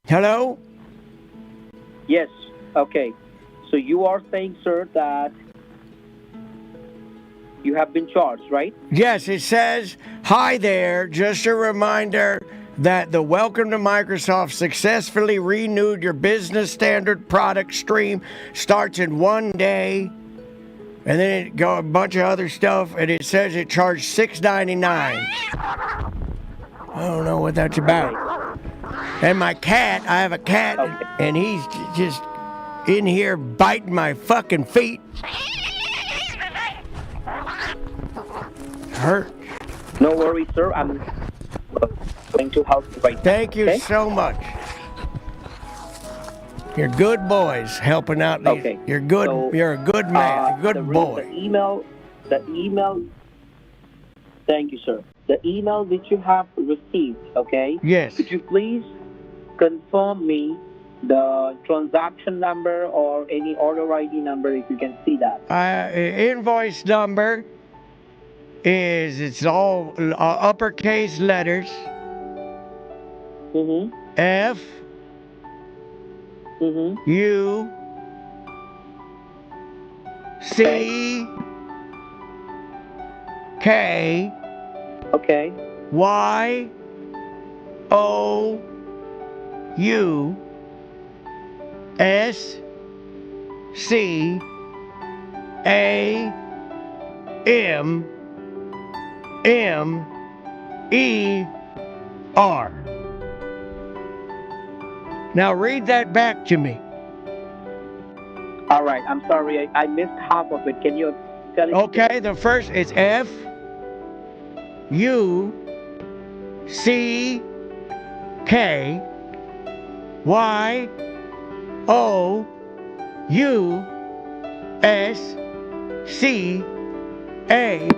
Hello? Yes. Okay. So you are saying, sir, that you have been charged, right? Yes, it says, hi there, just a reminder that the Welcome to Microsoft successfully renewed your business standard product stream starts in 1 day. And then it go a bunch of other stuff, and it says it charged $6.99. I don't know what that's about. And my cat, I have a cat, and he's just in here biting my fucking feet. Hurt. No worries, sir. I'm going to help you right now. Thank you so much. You're good boys helping out these. Okay. You're good. So, you're a good man, a good boy. The email. Thank you, sir. The email which you have received, okay? Yes. Could you please confirm me the transaction number or any order ID number if you can see that? Invoice number it's all uppercase letters. Mm-hmm. F. Mm-hmm. U. C. K. Okay. Y. O. U. S. C. A. M. M. E. R. Now read that back to me. All right. I'm sorry. I missed half of it. Can you tell it? Okay, the first is F. U. C. K. Y. O. U. S. C. A.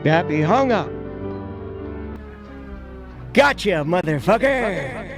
That be hung up. Gotcha, motherfucker.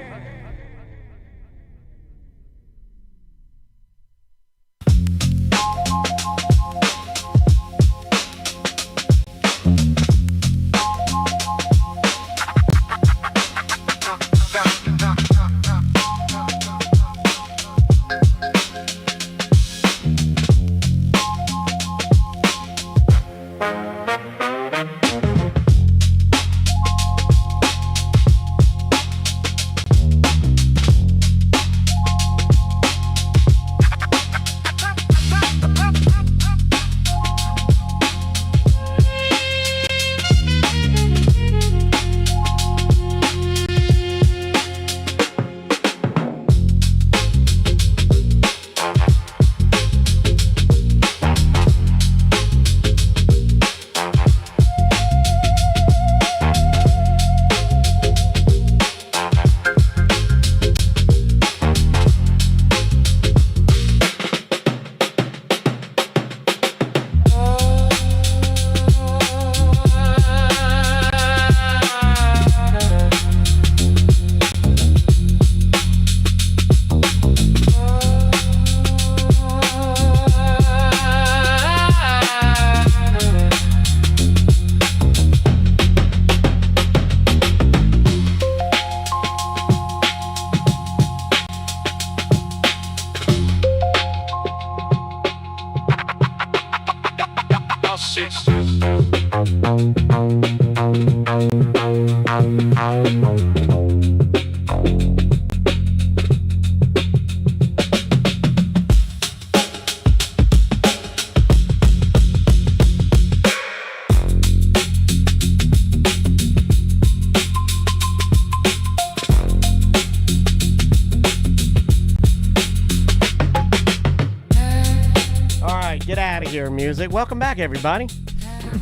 Get out of here, music. Welcome back, everybody.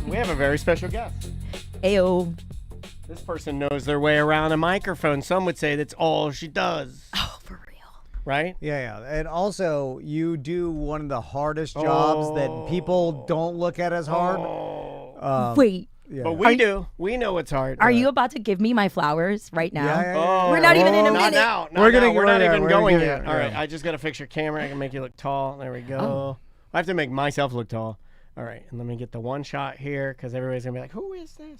We have a very special guest. Ayo. This person knows their way around a microphone. Some would say that's all she does. Oh, for real. Right? Yeah. And also, you do one of the hardest jobs that people don't look at as hard. Wait. Yeah. But we do. We know it's hard. Are you about to give me my flowers right now? Yeah. We're not even in a Not minute. now. We're not even we're going gonna yet. get- All right. yeah. I just got to fix your camera. I can make you look tall. There we go. Oh. I have to make myself look tall. All right. And let me get the one shot here because everybody's going to be like, who is this?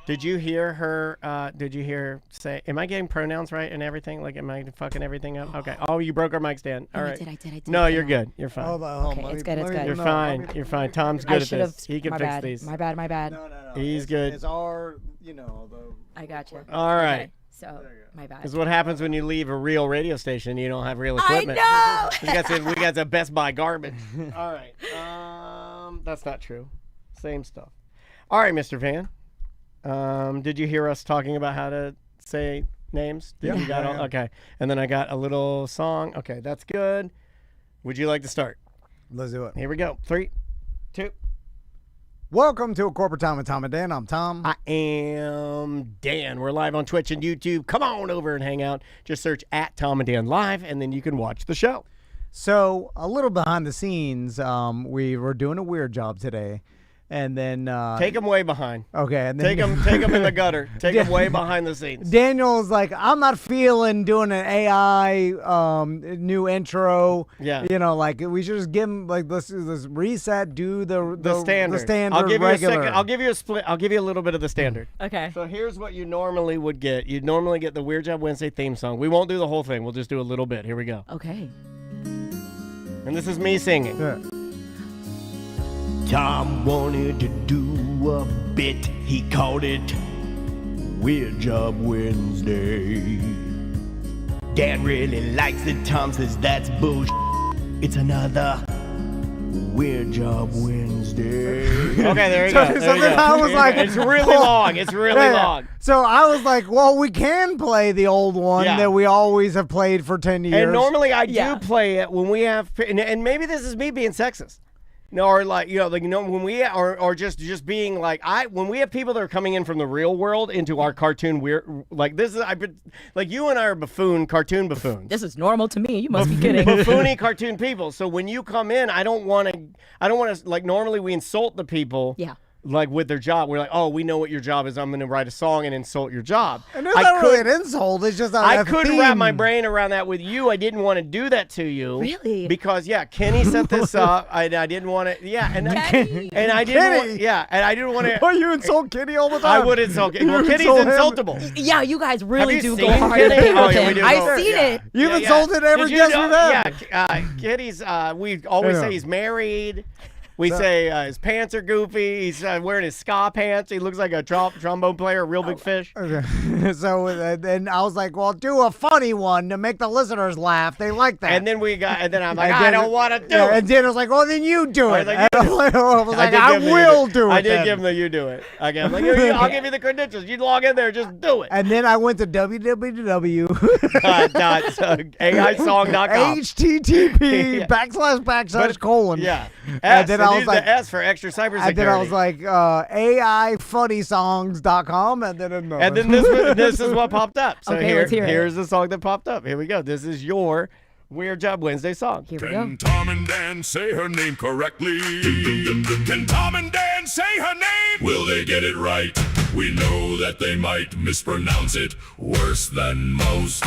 Did you hear her? Did you hear her say, am I getting pronouns right and everything? Like, am I fucking everything up? Okay. Oh, you broke our mic stand. All right. I did. No, you're good. You're fine. Hold on. Okay, it's good, it's good. You're fine. You're fine. Tom's good I at should have. this. He can my fix bad. these. My bad. No. He's good. It's our, the. I got you. All right. Okay, so, my bad. This is what happens when you leave a real radio station. You don't have real I equipment. know. we got some Best Buy garbage. All right. That's not true. Same stuff. All right, Mr. Van. Did you hear us talking about how to say names? Did you got all? Okay. And then I got a little song. Okay, that's good. Would you like to start? Let's do it. Here we go. 3, 2. Welcome to A Corporate Time with Tom and Dan. I'm Tom. I am Dan. We're live on Twitch and YouTube. Come on over and hang out. Just search at Tom and Dan Live, and then you can watch the show. So, a little behind the scenes, we were doing a weird job today. And then Take them way behind. okay, and then Take them in the gutter. Take them way behind the scenes. Daniel's like, I'm not feeling doing an AI new intro. Yeah. Like we should just give him like let's reset, do the standard. the standard I'll give regular. you a second. I'll give you a split. I'll give you a little bit of the standard. Okay. So here's what you normally would get. You'd normally get the Weird Job Wednesday theme song. We won't do the whole thing. We'll just do a little bit. Here we go. Okay. And this is me singing. Yeah. Tom wanted to do a bit. He called it Weird Job Wednesday. Dan really likes it. Tom says that's bullshit. It's another Weird Job Wednesday. Okay, there you go. So There you then go. I was like, it's really long. It's really Yeah. long. So I was like, well, we can play the old one Yeah. that we always have played for 10 years. And normally I Yeah. do play it when we have, and maybe this is me being sexist. No, or like when we or just being like when we have people that are coming in from the real world into our cartoon weird like this is like you and I are cartoon buffoons. This is normal to me. You must be kidding. Buffoony cartoon people. So when you come in, I don't want to like normally we insult the people. Yeah. Like with their job, we're like, oh, we know what your job is. I'm going to write a song and insult your job. And it's not really an insult. It's just I couldn't wrap my brain around that with you. I didn't want to do that to you. Really? Because Kenny set this up. I didn't want to. Yeah, and Kenny. and I didn't. Kenny. And I didn't want to. Oh, you insult Kitty all the time. I would insult Kenny. Well, You Kenny's insult him. insultable. Yeah, you guys really you do seen go hard Kenny? at Oh, with yeah, we him. do I've go- seen yeah. it. You've Yeah, insulted every Did you guest know- we've had. Yeah, Kitty's. We always Yeah. say he's married. We say his pants are goofy. He's wearing his ska pants. He looks like a trombone player, a real big fish. Okay. So then I was like, well, do a funny one to make the listeners laugh. They like that. And then I'm like, And I then- don't want to do yeah, it. And Dan was like, well, then you do I it. was like, And you do it. I was like, did I give him will the- do it. I did then. give him the you do it. I gave him like, I'll give you the credentials. You log in there, just do it. And then I went to www. AIsong.com. HTTP Yeah. // colon. Yeah. And S. then And I was use like, the S for extra cybersecurity. and then I was like, AIfunnysongs.com. And then another. And then this is what popped up. So Okay, let's hear it. here's the song that popped up. Here we go. This is your Weird Job Wednesday song. Here we go. Can Tom and Dan say her name correctly? Can Tom and Dan say her name? Will they get it right? We know that they might mispronounce it worse than most.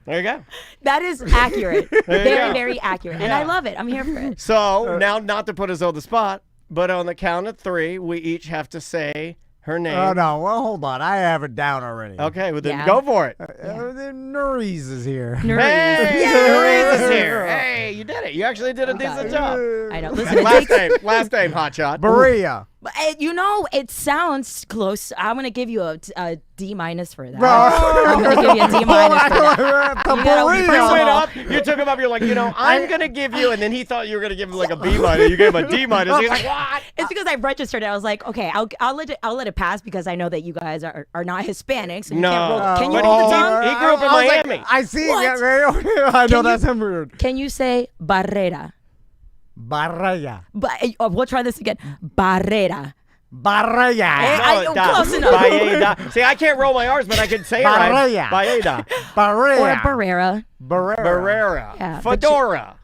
There you go. That is accurate. Very, go. very accurate. And I love it. I'm here for it. So now, not to put us on the spot, but on the count of 3, we each have to say her name. Oh, no. Well, hold on. I have it down already. Okay, well then Yeah. go for it. Then Narice is here. Narice. Hey, Yay! Narice is here. Hey, you did it. You actually did a got decent it. job. I know. Listen, it Last takes, last name, hotshot. Berea. it sounds close. I'm going to give you a D- for that. Bro. I'm going to give you a D- for that. The You gotta be You Berea. went up, you took him up, you're like, I'm going to give you, and then he thought you were going to give him like a B-. You gave him a D-. He's like, what? It's because I registered it. I was like, okay, I'll let it pass because I know that you guys are not Hispanic. So you No. can't roll. Can you But roll the he- tongue? he grew up in I was like, Miami. I see. What? I know Can that's you- him weird. Can you say barrera? Barrera. We'll try this again. Barrera. Baraya. Close enough. Baeda. See, I can't roll my R's, but I can say it right. Baraya. Baeda. Or Baraya. Barrera. Barrera. Yeah, but Fedora.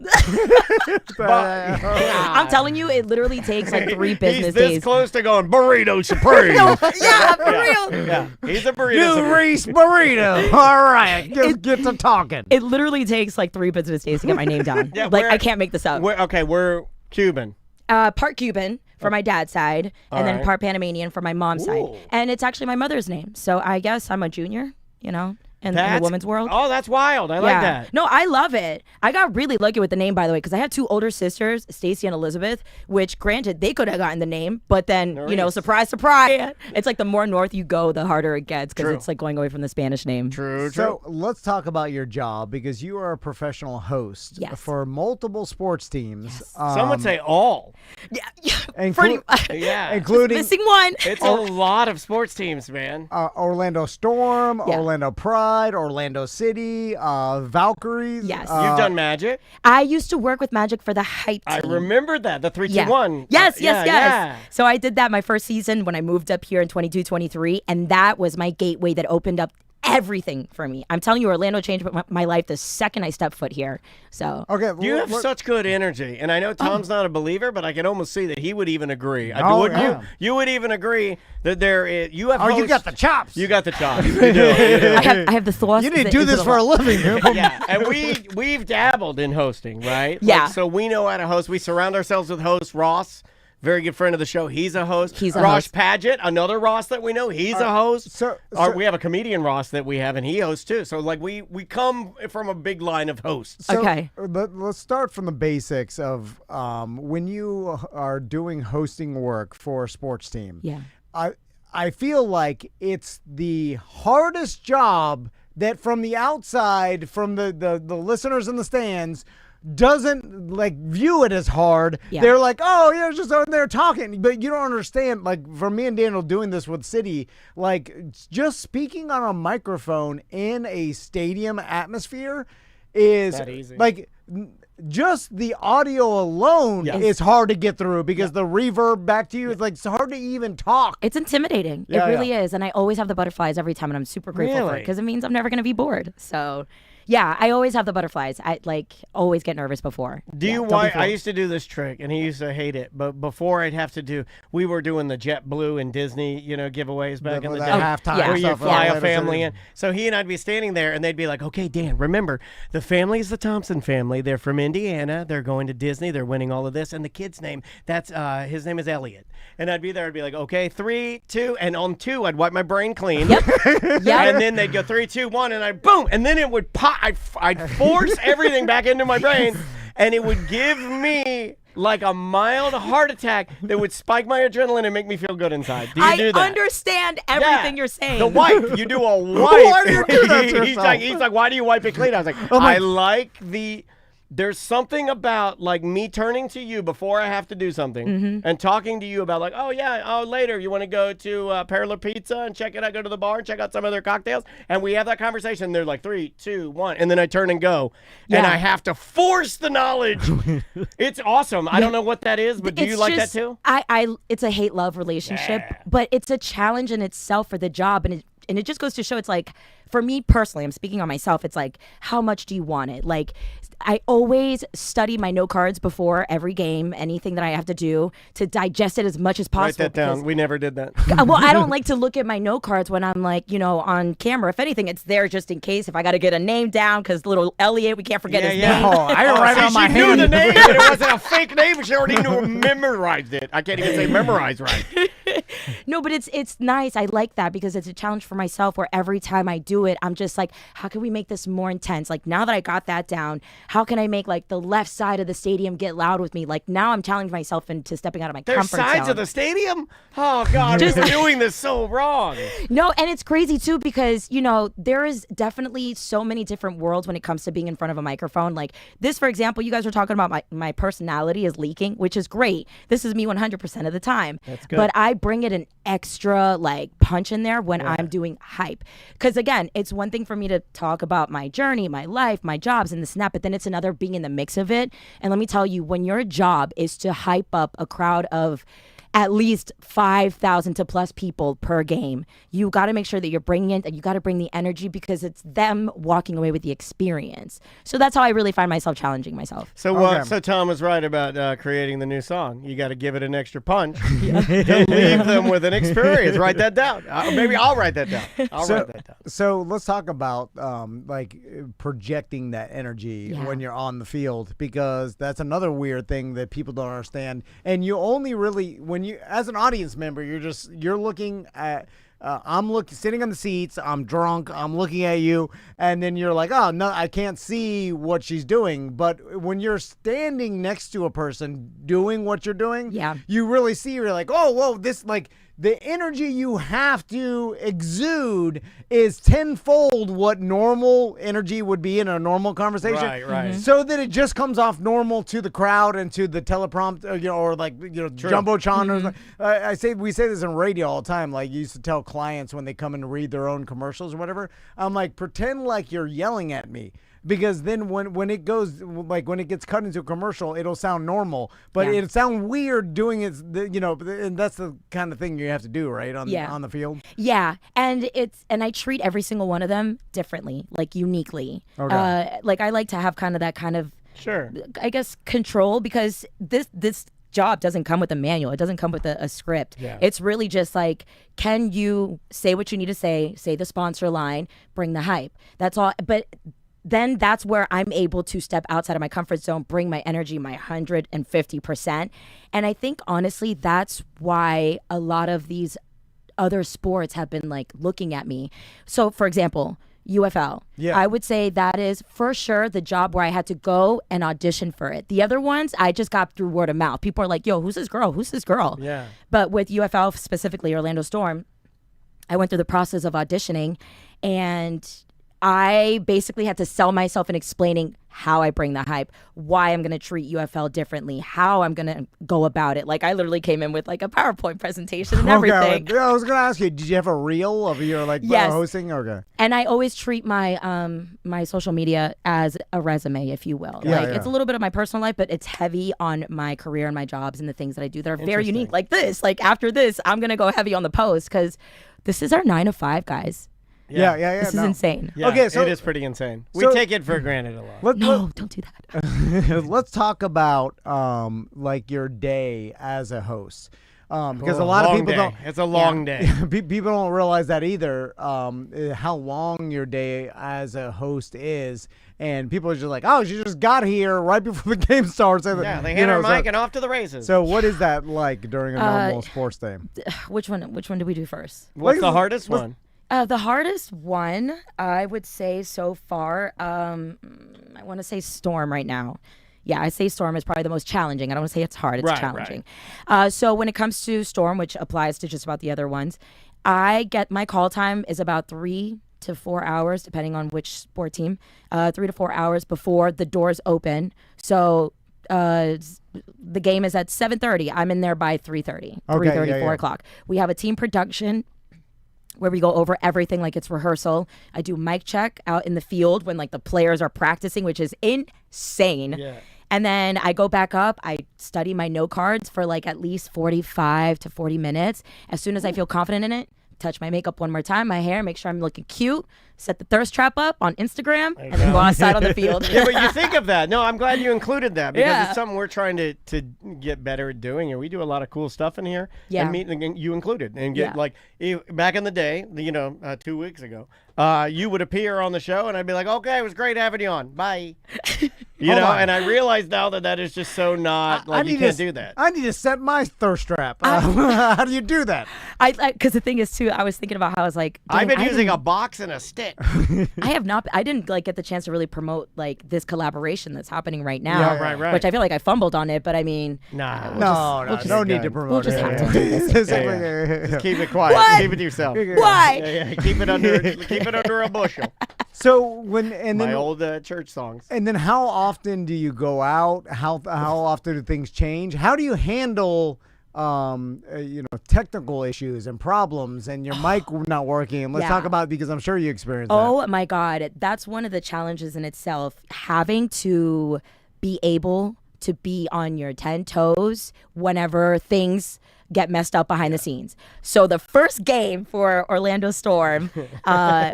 I'm telling you, it literally takes like 3 business He's this days. close to going burrito supreme. Yeah, for real. Yeah, he's a burrito New supreme. Reese burrito. All right, get to talking. It literally takes like 3 business days to get my name down. Yeah, like we're- I can't make this up. We're Cuban. Part Cuban for my dad's side, and then right. part Panamanian for my mom's side. And it's actually my mother's name. So I guess I'm a junior, in the woman's world. Oh, that's wild. I like that. No, I love it. I got really lucky with the name, by the way, because I had 2 older sisters, Stacy and Elizabeth, which granted, they could have gotten the name, but then, surprise, surprise. It's like the more north you go, the harder it gets, because it's like going away from the Spanish name. True. So let's talk about your job, because you are a professional host for multiple sports teams. Some would say all. Yeah, pretty much. Yeah. Including Missing one. It's a lot of sports teams, man. Orlando Storm, Orlando Pride, Orlando City, Valkyries. Yes. You've done Magic. I used to work with Magic for the hype team. I remember that. The 3-2-1. Yes. Yeah. So I did that my first season when I moved up here in 22-23, and that was my gateway that opened up everything for me. I'm telling you, Orlando changed my life the second I stepped foot here. So Okay, You have such good energy, and I know Tom's not a believer, but I can almost see that he would even agree. You would even agree that there is. You have. you got the chops. You got the chops. You do. I have the thoughts. You didn't do this for a living. Yeah, and we've dabbled in hosting, right? Yeah. So we know how to host. We surround ourselves with hosts. Ross, very good friend of the show. He's a host. He's a Ross host. Paget, another Ross that we know. He's a host. so- We have a comedian Ross that we have, and he hosts too. So like we come from a big line of hosts. So, Okay. Let's start from the basics of when you are doing hosting work for a sports team. Yeah. I feel like it's the hardest job that from the outside, from the listeners in the stands, doesn't like view it as hard. Yeah. They're like, oh, yeah, it's just on there talking. But you don't understand, like, for me and Daniel doing this with City, like, just speaking on a microphone in a stadium atmosphere is That easy. like just the audio alone Yes. is hard to get through because the reverb back to you is like it's hard to even talk. It's intimidating. Yeah, it really is. And I always have the butterflies every time, and I'm super grateful for it Really? because it means I'm never going to be bored. So, yeah, I always have the butterflies. I always get nervous before. Do Yeah, you don't be want? I fooled. used to do this trick, and he used to hate it. But before I'd have to do, we were doing the JetBlue and Disney, giveaways back in the The day. halftime yeah. Where you stuff, fly a Orlando family City. in. So he and I'd be standing there, and they'd be like, "Okay, Dan, remember, the family is the Thompson family. They're from Indiana. They're going to Disney. They're winning all of this. And the kid's name, his name is Elliot." And I'd be there. I'd be like, "Okay, 3, 2," and on 2, I'd wipe my brain clean. Yep. And then they'd go 3, 2, 1, and boom, and then it would pop. I'd force everything back into my brain, and it would give me like a mild heart attack that would spike my adrenaline and make me feel good inside. Do you do that? I understand everything you're saying. The wipe, you do a wipe. Why do you do that to he's yourself? like, why do you wipe it clean? I was like, I like the. There's something about like me turning to you before I have to do something and talking to you about like, later you want to go to Parlor Pizza and check it out, go to the bar and check out some of their cocktails, and we have that conversation. They're like 3, 2, 1, and then I turn and go, and I have to force the knowledge. It's awesome. I don't know what that is, but do you It's like just- that too? It's a hate-love relationship, Yeah. but it's a challenge in itself for the job, and it just goes to show it's like, for me personally, I'm speaking on myself, it's like, how much do you want it? Like, I always study my note cards before every game, anything that I have to do to digest it as much as Write possible. that down. We never did that. Well, I don't like to look at my note cards when I'm like, on camera. If anything, it's there just in case if I got to get a name down because little Elliot, we can't forget his name. Oh, I write See, on my she knew hand. the name, but it wasn't a fake name. She already memorized it. I can't even say memorized right. No, but it's nice. I like that because it's a challenge for myself where every time I do it, I'm just like, how can we make this more intense? Like now that I got that down, how can I make like the left side of the stadium get loud with me? Like now I'm challenging myself into stepping out of my There's comfort sides zone. of the stadium? Oh, God, we're doing this so wrong. No, and it's crazy too because, there is definitely so many different worlds when it comes to being in front of a microphone. Like this, for example, you guys were talking about my personality is leaking, which is great. This is me 100% of the time. That's good. But I bring it an extra like punch in there when I'm doing hype. Because again, it's one thing for me to talk about my journey, my life, my jobs and this and that, but then it's another being in the mix of it. And let me tell you, when your job is to hype up a crowd of at least 5,000 to plus people per game. You got to make sure that you're bringing it, and you got to bring the energy because it's them walking away with the experience. So that's how I really find myself challenging myself. So so Tom was right about creating the new song. You got to give it an extra punch to leave them with an experience. Write that down. Maybe I'll write that down. Write that down. So let's talk about projecting that energy when you're on the field, because that's another weird thing that people don't understand. And you only really, when you, as an audience member, you're looking at, sitting on the seats, I'm drunk, I'm looking at you, and then you're like, oh, no, I can't see what she's doing. But when you're standing next to a person doing what you're doing, you really see, you're like, oh, whoa, this, like, the energy you have to exude is tenfold what normal energy would be in a normal conversation. Right. So that it just comes off normal to the crowd and to the teleprompter, jumbotron. We say this in radio all the time. Like, you used to tell clients when they come in to read their own commercials or whatever, I'm like, pretend like you're yelling at me. Because then when it goes, like when it gets cut into a commercial, it'll sound normal, but it'll sound weird doing it, and that's the kind of thing you have to do, right, on the field? Yeah, and I treat every single one of them differently, like uniquely. Okay. Like I like to have kind of that kind of, Sure, I guess, control, because this job doesn't come with a manual. It doesn't come with a script. Yeah. It's really just like, can you say what you need to say the sponsor line, bring the hype. That's all. But then that's where I'm able to step outside of my comfort zone, bring my energy, my 150%. And I think, honestly, that's why a lot of these other sports have been like looking at me. So, for example, UFL. Yeah. I would say that is for sure the job where I had to go and audition for it. The other ones, I just got through word of mouth. People are like, yo, who's this girl? Who's this girl? Yeah. But with UFL, specifically Orlando Storm, I went through the process of auditioning, and I basically had to sell myself in explaining how I bring the hype, why I'm going to treat UFL differently, how I'm going to go about it. Like, I literally came in with like a PowerPoint presentation and everything. Yeah, I was going to ask you, did you have a reel of your hosting? Okay. And I always treat my my social media as a resume, if you will. It's a little bit of my personal life, but it's heavy on my career and my jobs and the things that I do that are very unique. Like this, like after this, I'm going to go heavy on the post, because this is our 9 to 5, guys. Yeah. This is insane. Yeah, okay, so it is pretty insane. We take it for granted a lot. Don't do that. Let's talk about like your day as a host. Because a lot of people don't. It's a long day. People don't realize that either. How long your day as a host is, and people are just like, "Oh, she just got here right before the game starts." And, They hit her mic and off to the races. So, what is that like during a normal sports day? Which one do we do first? What's the hardest one? The hardest one, I would say so far, I want to say Storm right now. Yeah, I say Storm is probably the most challenging. I don't want to say it's hard. It's challenging. So when it comes to Storm, which applies to just about the other ones, my call time is about 3 to 4 hours, depending on which sport team, 3 to 4 hours before the doors open. So the game is at 7:30. I'm in there by 3:30, 3:30, 4 o'clock. We have a team production where we go over everything like it's rehearsal. I do mic check out in the field when like the players are practicing, which is insane. Yeah. And then I go back up. I study my note cards for like at least 45 to 40 minutes. As soon as I feel confident in it, touch my makeup one more time, my hair, make sure I'm looking cute, set the thirst trap up on Instagram, and then go outside on the field. Yeah, but you think of that. No, I'm glad you included that, because it's something we're trying to get better at doing, and we do a lot of cool stuff in here. Yeah. And you included, and get like back in the day, 2 weeks ago, you would appear on the show, and I'd be like, okay, it was great having you on. Bye. And I realize now that is just so not, you can't do that. I need to set my thirst trap. How do you do that? Because the thing is, too, I was thinking about how I was like, I've been using a box and a stick. I have not. I didn't get the chance to really promote like this collaboration that's happening right now. Yeah, right. Which I feel like I fumbled on it, but I mean, no need to promote we'll just have to do this. Just keep it quiet. What? Keep it to yourself. Why? Yeah. Keep it under a bushel. So my old church songs. And then how often do you go out? How often do things change? How do you handle technical issues and problems and your mic not working? And let's talk about it, because I'm sure you experienced that. Oh my God. That's one of the challenges in itself, having to be able to be on your 10 toes whenever things get messed up behind the scenes. So the first game for Orlando Storm,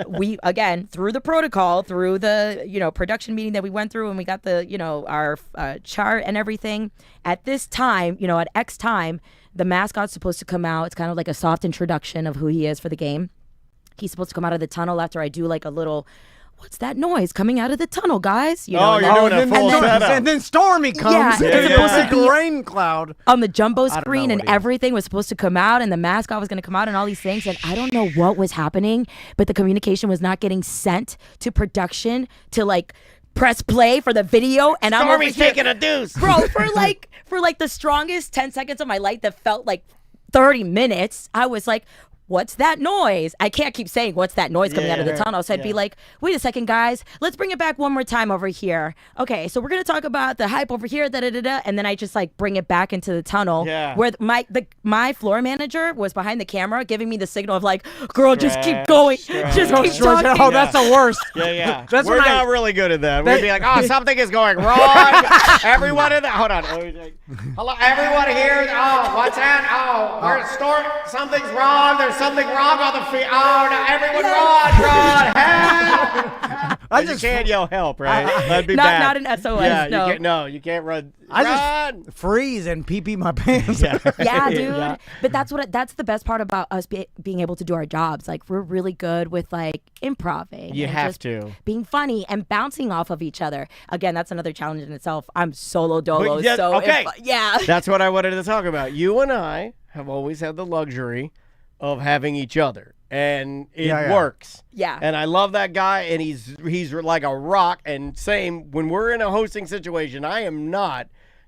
we again through the protocol, through the production meeting that we went through, and we got the our chart and everything. At this time, at X time, the mascot's supposed to come out. It's kind of like a soft introduction of who he is for the game. He's supposed to come out of the tunnel after I do like a little. What's that noise coming out of the tunnel, guys? You're doing a full setup. And then Stormy comes. Yeah. It's supposed to be a rain cloud. On the jumbo screen, and everything was supposed to come out, and the mascot was going to come out, and all these things. And I don't know what was happening, but the communication was not getting sent to production to like press play for the video. And Stormy's taking a deuce, bro. For the strongest 10 seconds of my life that felt like 30 minutes, I was like, what's that noise? I can't keep saying what's that noise coming out of the tunnel. So I'd be like, wait a second, guys. Let's bring it back one more time over here. Okay, so we're going to talk about the hype over here, da-da-da-da. And then I just like bring it back into the tunnel where my floor manager was behind the camera giving me the signal of like, girl, just keep going. Just keep talking. Oh, that's the worst. Yeah. We're not really good at that. We'd be like, oh, something is going wrong. Everyone in the... Hold on. Hello, everyone here. Oh, what's that? Oh, we're something's wrong. There's something wrong on the field. Oh, no, everyone run, help! I just can't yell help, right? That'd be bad. Not an SOS, no. You can't run. I just freeze and pee my pants. Yeah, dude. Yeah. But that's the best part about us being able to do our jobs. Like, we're really good with, like, improving. You have to. Being funny and bouncing off of each other. Again, that's another challenge in itself. I'm solo dolo. That's what I wanted to talk about. You and I have always had the luxury of having each other, and it works. Yeah. And I love that guy, and he's like a rock. And same when we're in a hosting situation, I am not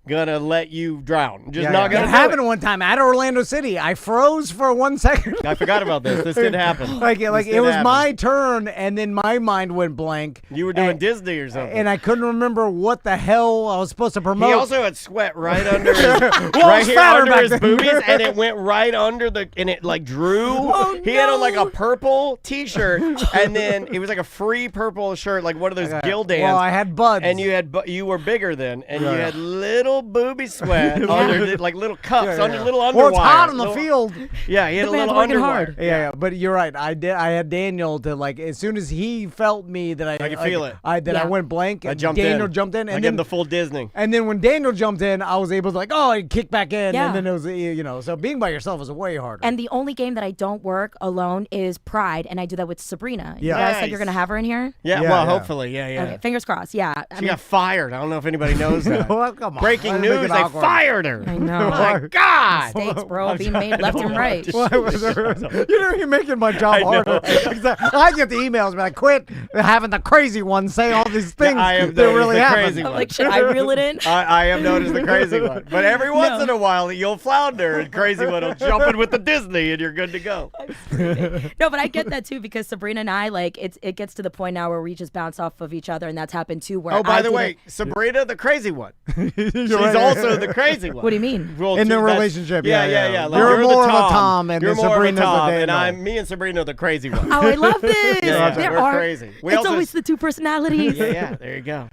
gonna let you drown. Just not gonna. It happened one time at Orlando City. I froze for 1 second. I forgot about this. This did happen. It was my turn, and then my mind went blank. You were doing Disney or something, and I couldn't remember what the hell I was supposed to promote. He also had sweat right under his, right here under his boobies, and it went right under and it like drew. Oh, he had on like a purple T-shirt, and then it was like a free purple shirt, like one of those Gildans. Well, I had buds, and you were bigger then, and you had little booby sweat under like little cups under little underwire. Well, it's hot on the field. Yeah, he had a little underwire. Hard. Yeah, but you're right. I had Daniel to like as soon as he felt me that I could feel it. I went blank. I jumped Daniel in. jumped in, and I gave him the full Disney. And then when Daniel jumped in, I was able to like I kick back in, and then it was so being by yourself is way harder. And the only game that I don't work alone is Pride, and I do that with Sabrina. Yeah. You guys said you're gonna have her in here. Yeah, well, hopefully, yeah. Okay, fingers crossed. Yeah, She got fired. I don't know if anybody knows that. Well, come on. Breaking news: they fired her. I know. Oh my God! Mistakes, bro, being made left and right. You're making my job harder. I get the emails, but I quit having the crazy one say all these things that really happen. Like, should I reel it in? I am known as the crazy one. But every once in a while, you'll flounder, and crazy one will jump in with the Disney, and you're good to go. No, but I get that too, because Sabrina and I, like, it gets to the point now where we just bounce off of each other, and that's happened too. Where by the way, Sabrina, the crazy one. She's also the crazy one. What do you mean? Well, in their relationship, yeah. Like, you're more the of a Tom, and you're more Sabrina's of a Tom, the Daniel. and me and Sabrina are the crazy one. Oh, I love this. We're crazy. It's always the two personalities. Yeah, there you go.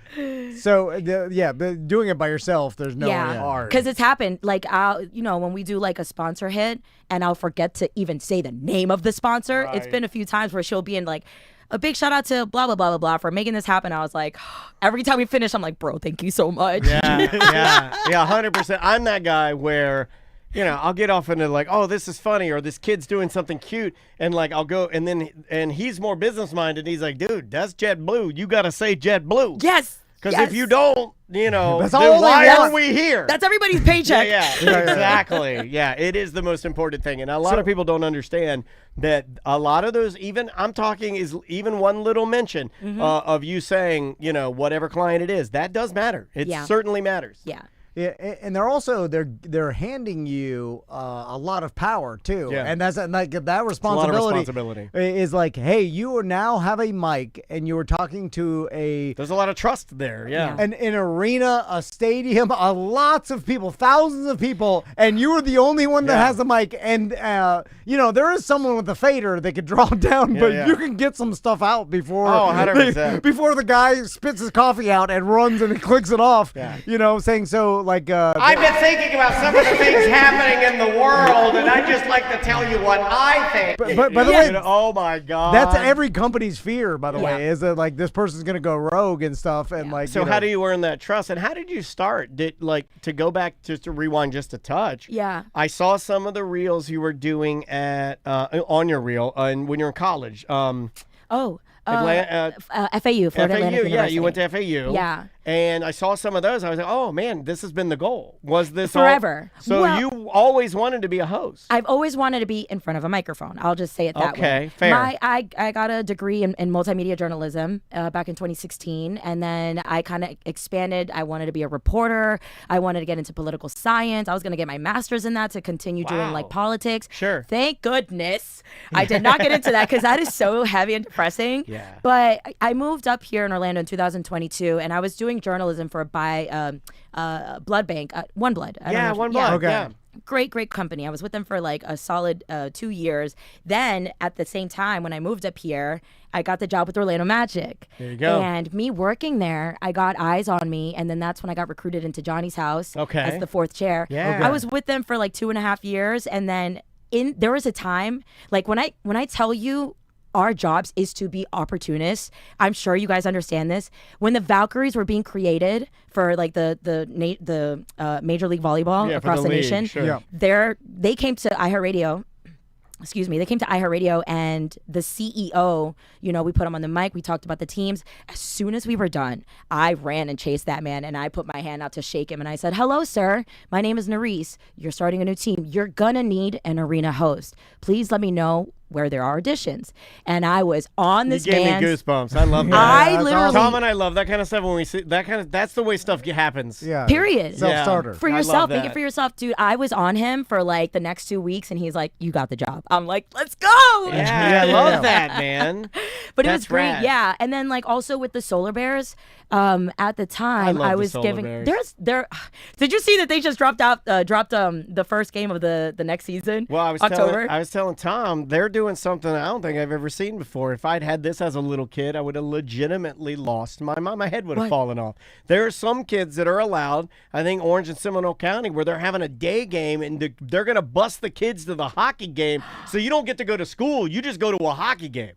So, but doing it by yourself, there's no art. Because it's happened. Like, when we do like a sponsor hit, and I'll forget to even say the name of the sponsor. Right. It's been a few times where she'll be in like, a big shout out to blah, blah, blah, blah, blah for making this happen. I was like, every time we finish, I'm like, bro, thank you so much. Yeah, 100%. I'm that guy where, I'll get off into like, oh, this is funny, or this kid's doing something cute, and like I'll go, and he's more business minded. He's like, dude, that's JetBlue. You got to say JetBlue. Yes. Because if you don't, then that's why are we here? That's everybody's paycheck. Yeah, exactly. Yeah, it is the most important thing. And a lot of people don't understand that a lot of those, I'm talking is even one little mention of you saying, whatever client it is, that does matter. It certainly matters. Yeah. Yeah, and they're handing you a lot of power too, Yeah. and that's like that It's a lot of responsibility. responsibility. Is like, hey, you now have a mic, and you are talking to There's a lot of trust there. Yeah. an arena, a stadium, lots of people, thousands of people, and you are the only one that has a mic. And there is someone with a fader that could draw down, but yeah. you can get some stuff out before 100%. before the guy spits his coffee out and runs and clicks it off. Yeah. Saying so like. I've been thinking about some of the things happening in the world, and I'd just like to tell you what I think. But by the way, oh my God, that's every company's fear. By the Yeah. way, is that like this person's gonna go rogue and stuff, and like. So how do you earn that trust, and how did you start? To go back just to rewind just a touch? Yeah. I saw some of the reels you were doing at on your reel, and when you're in college. Oh. FAU, FAU, Florida Atlantic University. yeah, you went to FAU. Yeah. And I saw some of those. I was like, oh man, this has been the goal. Was this Forever. So Well, you always wanted to be a host. I've always wanted to be in front of a microphone. I'll just say it that way. Okay, fair. I got a degree in multimedia journalism back in 2016, and then I kind of expanded. I wanted to be a reporter. I wanted to get into political science. I was going to get my master's in that to continue doing like politics. Sure. Thank goodness I did not get into that because that is so heavy and depressing. Yeah. But I moved up here in Orlando in 2022, and I was doing journalism for blood bank, One Blood. I don't know if- One Blood. Okay. Yeah. Great company. I was with them for like a solid 2 years. Then at the same time, when I moved up here, I got the job with Orlando Magic. There you go. And me working there, I got eyes on me, and then that's when I got recruited into Johnny's house Okay. as the fourth chair. Yeah. I was with them for like 2.5 years, and then there was a time like when I tell you our jobs is to be opportunists. I'm sure you guys understand this. When the Valkyries were being created for like the Major League Volleyball Yeah, for across the the league, nation, sure. they came to iHeartRadio. Excuse me, they came to iHeartRadio, and the CEO, we put him on the mic. We talked about the teams. As soon as we were done, I ran and chased that man, and I put my hand out to shake him, and I said, "Hello, sir. My name is Narice. You're starting a new team. You're gonna need an arena host. Please let me know where there are auditions." And I was on this You gave man's. me goosebumps. I love that. I that's literally, Tom and I love that kind of stuff when we see that kind of. That's the way stuff happens. Yeah. Period. Self-starter. For I love yourself, make that. it for yourself, dude. I was on him for like the next 2 weeks, and he's like, "You got the job." I'm like, "Let's go!" Yeah, I love that, man. But it That's was great, rad. yeah. And then like also with the Solar Bears, at the time love I the was Solar giving Bears. Did you see that they just dropped the first game of the next season? Well, October. I was telling Tom they're doing something I don't think I've ever seen before. If I'd had this as a little kid, I would have legitimately lost my mind. My head would have What? fallen off. There are some kids that are allowed, I think Orange and Seminole County, where they're having a day game and they're going to bus the kids to the hockey game. So you don't get to go to school. You just go to a hockey game.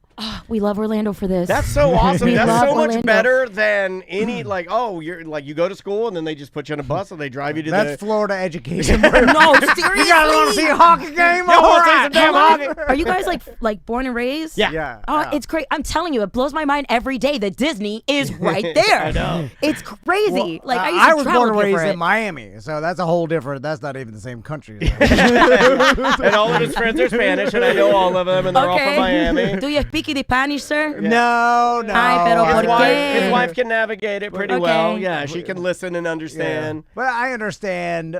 We love Orlando for this. That's so awesome. We That's love so much Orlando. better than any you're like you go to school and then they just put you on a bus and they drive you to That's the. Florida education. No, seriously. You guys want to see a hockey game? Yeah, All let's see right. some damn hockey. Are you guys like born and raised? Yeah. Yeah. Oh, yeah. it's great. I'm telling you, it blows my mind every day that Disney is right there. I know. It's crazy. Well, like I used to was travel born and here for raised it. in Miami, so that's a whole different. That's not even the same country. And all of his friends are Spanish, and I know all of them, and they're all from Miami. Do you speak the Spanish, sir? No. Ay, pero I ¿por His don't. qué? his wife can navigate it pretty Okay. well. Yeah, she can listen and understand. But I understand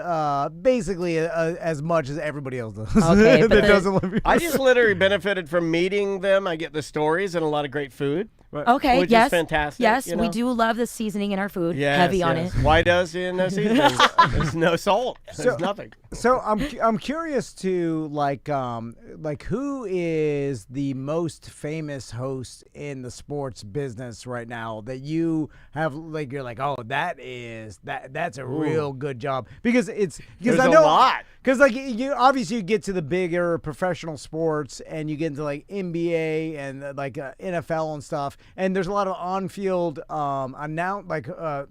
basically as much as everybody else does. Okay, but that the- doesn't live here. I just literally benefited from meeting them. I get the stories and a lot of great food. Okay, Which is yes. fantastic, Yes, you we know? do love the seasoning in our food. Yes, Heavy on yes. it. Why does no seasoning? There's no salt. There's nothing. So I'm curious to like who is the most famous host in the sports business right now that you have like you're like, oh, that's a real good job because it's because There's I a know lot. because like you obviously you get to the bigger professional sports and you get into like NBA and NFL and stuff, and there's a lot of on-field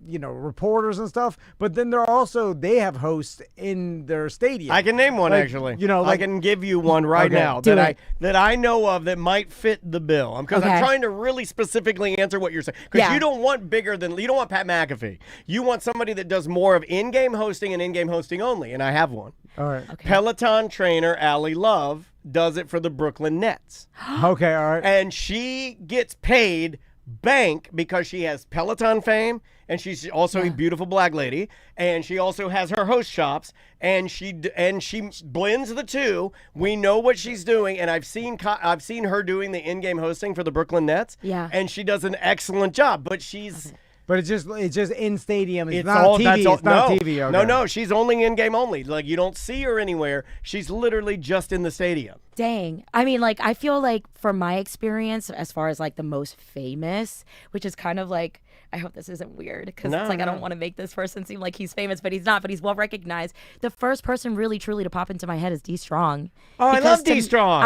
reporters and stuff, but then there are also they have hosts in their stadium. I can name one Like, actually. I I can give you one right Okay, now do that it. I know of that might fit the bill. Because I'm Okay. trying to really specifically answer what you're saying. Because Yeah. you don't want Pat McAfee. You want somebody that does more of in-game hosting and in-game hosting only. And I have one. all right. Peloton trainer Allie Love does it for the Brooklyn Nets. Okay, all right. And she gets paid bank because she has Peloton fame and she's also a beautiful black lady and she also has her host shops and she blends the two. We know what she's doing and I've seen her doing the in-game hosting for the Brooklyn Nets. Yeah. And she does an excellent job, but she's But it's just in stadium. It's all not TV. that's all, It's not no, TV. Okay. No, she's only in game only. Like you don't see her anywhere. She's literally just in the stadium. Dang. I mean, like, I feel like from my experience, as far as like the most famous, which is kind of like, I hope this isn't weird because it's like I don't want to make this person seem like he's famous, but he's not, but he's well recognized. The first person really truly to pop into my head is D Strong. Oh, I love D Strong.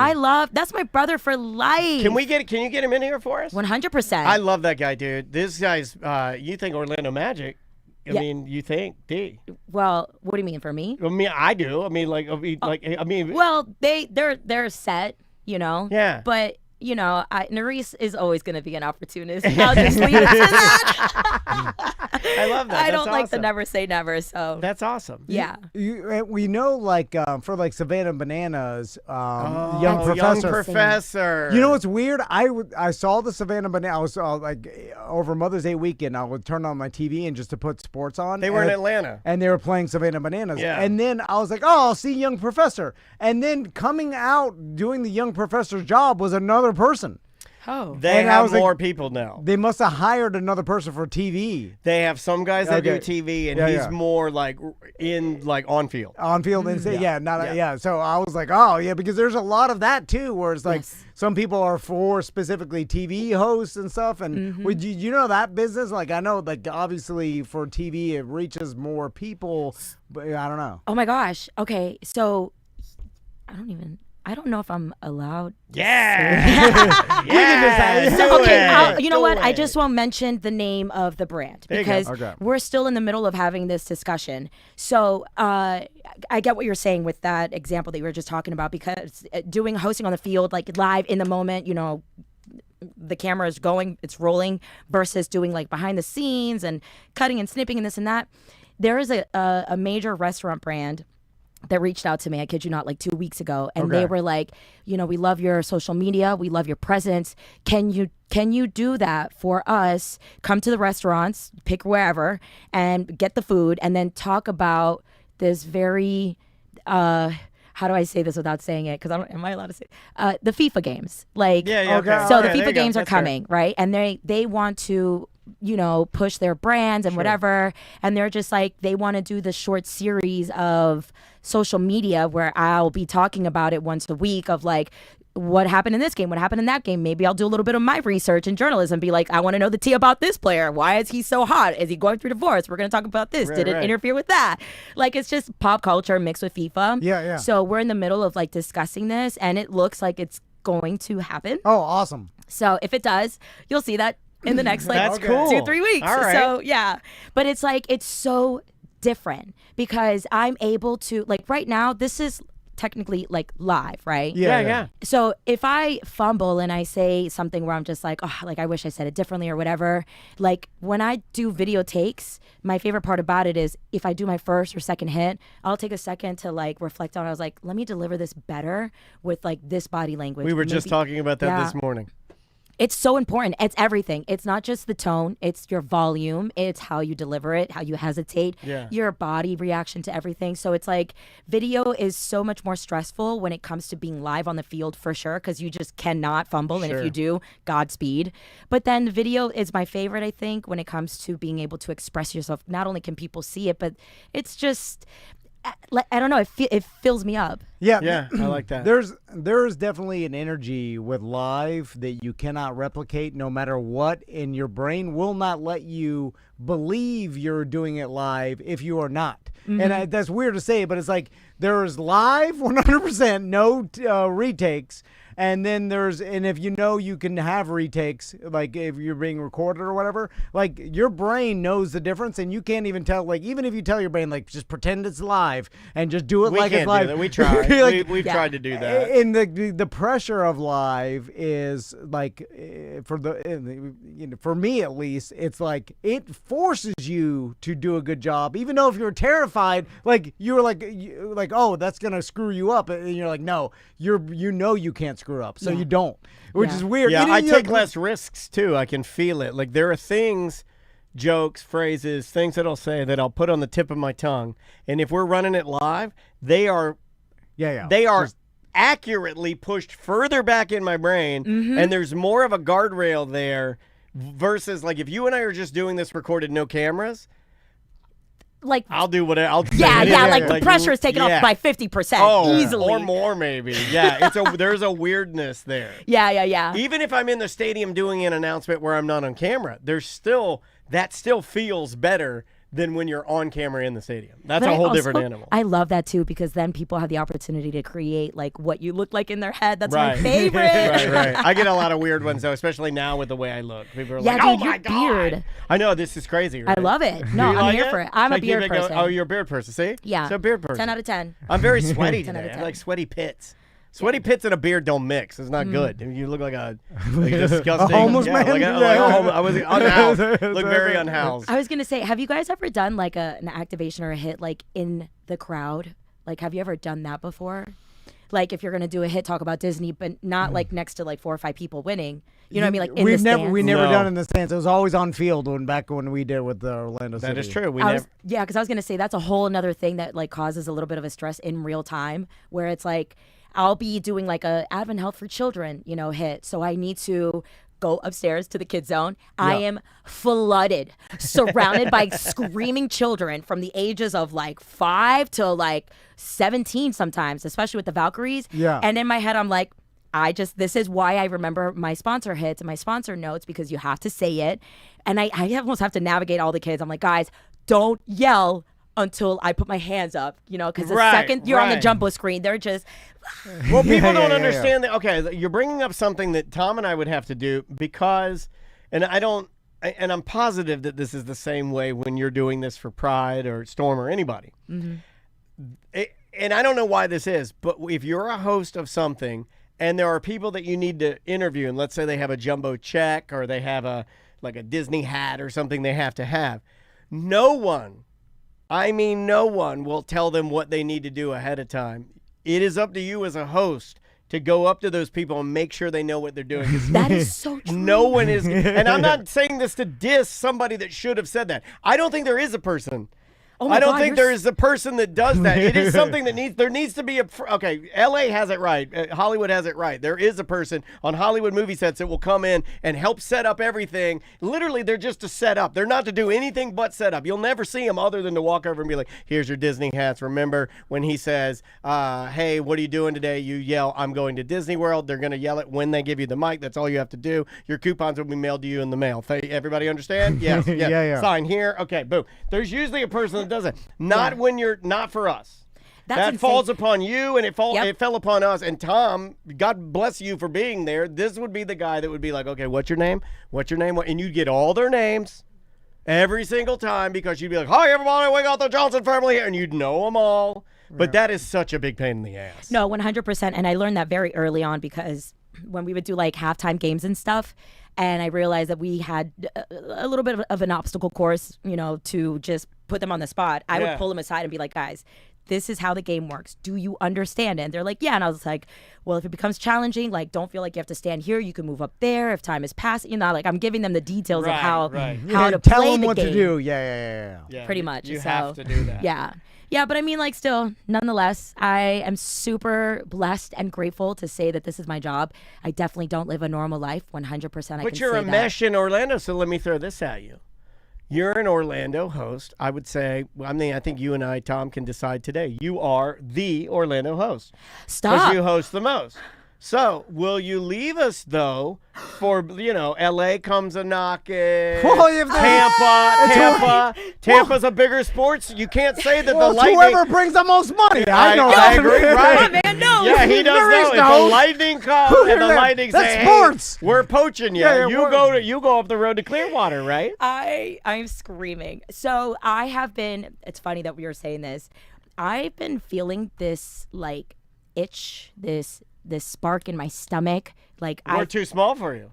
That's my brother for life. Can you get him in here for us? 100%. I love that guy, dude. This guy's you think Orlando Magic. I mean, you think D. Well, what do you mean for me? I mean, I do. I mean, Well, they're set, you know. Yeah. But you know, Narice is always going to be an opportunist. I'll just leave it to that. I love that. I don't like the never say never. So that's awesome. Yeah. We know, like, for like Savannah Bananas, young professor. You know what's weird? I saw the Savannah Banana. I was like over Mother's Day weekend. I would turn on my TV and just to put sports on. They were in Atlanta, and they were playing Savannah Bananas. Yeah. And then I was like, oh, I'll see Young Professor. And then coming out doing the Young Professor's job was another person. Oh. They have more people now. They must have hired another person for TV. They have some guys that do TV, and he's more like on field. On field, and So I was like, oh yeah, because there's a lot of that too, where it's like some people are for specifically TV hosts and stuff. And would you know that business? Like I know, like obviously for TV it reaches more people, but I don't know. Oh my gosh. Okay, so I don't know if I'm allowed. Yeah. You know what? I just won't mention the name of the brand because we're still in the middle of having this discussion. So I get what you're saying with that example that you were just talking about because doing hosting on the field, like live in the moment, you know, the camera is going, it's rolling versus doing like behind the scenes and cutting and snipping and this and that. There is a major restaurant brand that reached out to me, I kid you not, like 2 weeks ago. And they were like, you know, we love your social media. We love your presence. Can you do that for us? Come to the restaurants, pick wherever, and get the food, and then talk about this very, how do I say this without saying it? Because am I allowed to say the FIFA games? Like, so the FIFA games are coming, right? And they want to, you know, push their brands and whatever. And they're just like, they want to do the short series of social media where I'll be talking about it once a week of like, what happened in this game? What happened in that game? Maybe I'll do a little bit of my research and journalism. Be like, I want to know the tea about this player. Why is he so hot? Is he going through divorce? We're going to talk about this. Did it interfere with that? Like, it's just pop culture mixed with FIFA. Yeah. So we're in the middle of like discussing this, and it looks like it's going to happen. Oh, awesome. So if it does, you'll see that in the next like 2-3 weeks. All right. So yeah, but it's like, it's so different because I'm able to, like, right now, this is technically like live, right? Yeah. So if I fumble and I say something where I'm just like, oh, like I wish I said it differently or whatever, like when I do video takes, my favorite part about it is if I do my first or second hit, I'll take a second to like reflect on it. I was like, let me deliver this better with like this body language. We were just talking about that this morning. It's so important. It's everything. It's not just the tone. It's your volume. It's how you deliver it, how you hesitate, your body reaction to everything. So it's like video is so much more stressful when it comes to being live on the field for sure, because you just cannot fumble. And if you do, Godspeed. But then the video is my favorite, I think, when it comes to being able to express yourself. Not only can people see it, but it's just, I don't know, it fills me up. Yeah, I like that. There's definitely an energy with live that you cannot replicate no matter what, and your brain will not let you believe you're doing it live if you are not. And that's weird to say, but it's like there's live 100%, no retakes. And then and if you know you can have retakes, like if you're being recorded or whatever, like your brain knows the difference, and you can't even tell, like even if you tell your brain, like just pretend it's live and just do it like it's live. We try. Like, we've tried to do that. And the pressure of live is like, for me at least, it's like it forces you to do a good job, even though if you're terrified, like you're like oh, that's gonna screw you up, and you're like, no, you can't screw up. So Yeah. you don't, which Yeah. is weird. Yeah, And I you- take less risks too. I can feel it. Like there are things, jokes, phrases, things that I'll say that I'll put on the tip of my tongue, and if we're running it live, they are Yeah. they are accurately pushed further back in my brain, and there's more of a guardrail there versus like if you and I are just doing this recorded, no cameras. Like, I'll do whatever. I'll say yeah, anything. like the pressure is taken yeah. off by 50% Oh, easily. or more maybe. Yeah, there's a weirdness there. Yeah. Even if I'm in the stadium doing an announcement where I'm not on camera, that still feels better than when you're on camera in the stadium. That's But a I whole also- different animal. I love that too because then people have the opportunity to create like what you look like in their head. That's Right. my favorite. right. I get a lot of weird ones though, especially now with the way I look. People are Yeah, like, dude, "Oh my your god!" beard. I know this is crazy. Right? I love it. No, Do you I'm like here it? for it. I'm Should I a beard keep it going? person. Oh, you're a beard person. See? Yeah. So beard person. 10 out of 10. I'm very sweaty 10 out today. of I 10. have like sweaty pits. Sweaty pits and a beard don't mix. It's not good. You look like a disgusting homeless yeah, man? Like a homeless. I was unhoused. Look very unhoused. I was going to say, have you guys ever done like an activation or a hit like in the crowd? Like, have you ever done that before? Like, if you're going to do a hit, talk about Disney, but not like next to like 4 or 5 people winning. You know what I mean? Like in we've the never stands. we never No. done it in the stands. It was always on field back when we did it with the Orlando City. That is true. Yeah, because I was gonna say that's a whole another thing that like causes a little bit of a stress in real time, where it's like I'll be doing like a Advent Health for Children, hit, so I need to go upstairs to the kids zone. I am flooded, surrounded by screaming children from the ages of like 5 to like 17 sometimes, especially with the Valkyries. Yeah. And in my head, I'm like, this is why I remember my sponsor hits and my sponsor notes, because you have to say it. And I almost have to navigate all the kids. I'm like, guys, don't yell until I put my hands up, because the second you're on the jumbo screen, they're just. Well, people yeah, don't yeah. understand that. Okay, you're bringing up something that Tom and I would have to do because, and I'm positive that this is the same way when you're doing this for Pride or Storm or anybody. And I don't know why this is, but if you're a host of something and there are people that you need to interview, and let's say they have a jumbo check or they have a Disney hat or something they have to have, no one will tell them what they need to do ahead of time. It is up to you as a host to go up to those people and make sure they know what they're doing. 'Cause That is so true. no one is, and I'm not saying this to diss somebody that should have said that. I don't think there is a person. Oh my I don't God, think you're there is a person that does that. It is something that there needs to be okay, LA has it right. Hollywood has it right. There is a person on Hollywood movie sets that will come in and help set up everything. Literally, they're just to set up. They're not to do anything but set up. You'll never see them other than to walk over and be like, here's your Disney hats. Remember when he says, hey, what are you doing today? You yell, I'm going to Disney World. They're going to yell it when they give you the mic. That's all you have to do. Your coupons will be mailed to you in the mail. Everybody understand? Yes. Yeah. Sign here. Okay, boom. There's usually a person that does it. Not when you're not for us. That's that insane. falls upon you, and it Yep. fell upon us. And Tom, God bless you for being there. This would be the guy that would be like, okay, what's your name? What's your name? And you'd get all their names every single time because you'd be like, hi, everybody, we got the Johnson family here. And you'd know them all. But that is such a big pain in the ass. No, 100%. And I learned that very early on because when we would do like halftime games and stuff, and I realized that we had a little bit of an obstacle course, to just put them on the spot. I would pull them aside and be like, guys, this is how the game works. Do you understand it? And they're like, yeah. And I was like, well, if it becomes challenging, like, don't feel like you have to stand here. You can move up there if time is passing. Like I'm giving them the details of how to tell play them the what game. to do. Yeah. Pretty much. You So, have to do that. Yeah, but I mean, like, still, nonetheless, I am super blessed and grateful to say that this is my job. I definitely don't live a normal life, 100%. But you're a mesh in Orlando, so let me throw this at you. You're an Orlando host. I would say, I think you and I, Tom, can decide today. You are the Orlando host. Stop. Because you host the most. So, will you leave us, though, for, L.A. comes a knocking, Well, if Tampa's a bigger sports. You can't say that Well, the Lightning... whoever brings the most money. I know I that. agree, right. Come on, man, no. Yeah, he does Narice know. If the knows. Lightning come Who and the cares? Lightning That's say, sports. hey, we're poaching you. Yeah, You go up the road to Clearwater, right? I'm screaming. So I have been, it's funny that we were saying this. I've been feeling this, like, itch, this spark in my stomach. Like, We're too small for you.